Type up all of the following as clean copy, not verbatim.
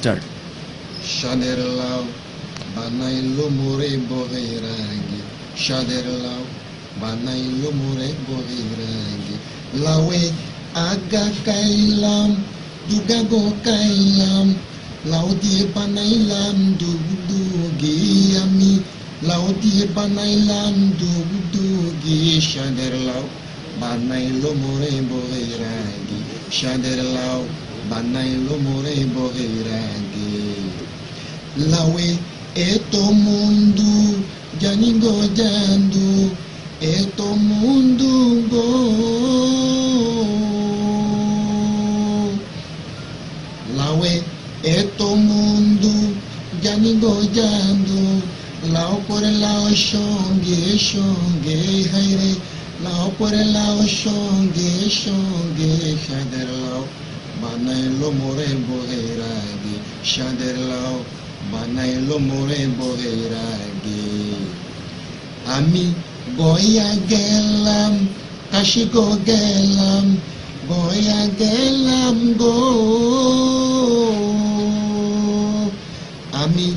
Start. সাদের লাউ বানাইলো মোরে বগৈরাগী, সাদের লাউ বানাইলো মোরে বগৈরাগী। লাউয়ে আগা কাইলাম, দুগা গো কাইলাম, লাউ দিয়ে বানাইলাম দুগদুগি আমি, লাউ দিয়ে বানাইলাম দুগদুগি। সাদের লাউ বানাইলো মোরে বগৈরাগী, সাদের লাউ বানাইলো মোরে বগৈরাগী। লাউয়ে eto mundo janingo jandu, eto mundo go lawe eto mundo janingo jandu, lao pore lao shonge shonge haire, lao pore lao shonge shonge shader lao banailo more boheragi, shader lao বানাইলো মোরে বগৈরাগী। আমি গয়া গেলাম, কাশি গো গেলাম, গয়া গেলাম গো, আমি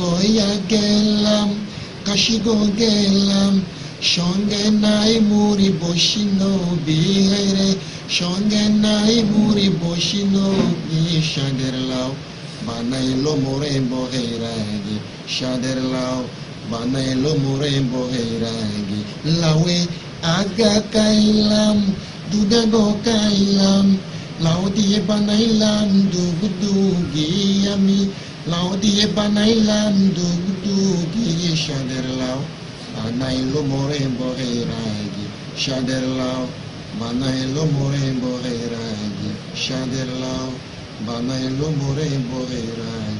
গয়া গেলাম, কাশি গো গেলাম, সঙ্গে নাই মুড়ি বসিনো বিহারে, সঙ্গে নাই মুড়ি বসিনো বি। সাদের লাউ বানাইলো মোরে বগৈরাগী, সাদের লাউ বানাইলো মোরে বগৈরাগী। লাউয়ে আগা কাইলাম, দুগা গো কাইলাম, লাউ দিয়ে বানাইলাম দুগদুগি আমি, লাউ দিয়ে বানাইলাম দুগদুগি। সাদের লাউ বানাইলো মোরে বগৈরাগী, সাদের লাউ বানাইলো মোরে বগৈরাগী, সাদের লাউ বানাইলো মোরে বগৈরাগী।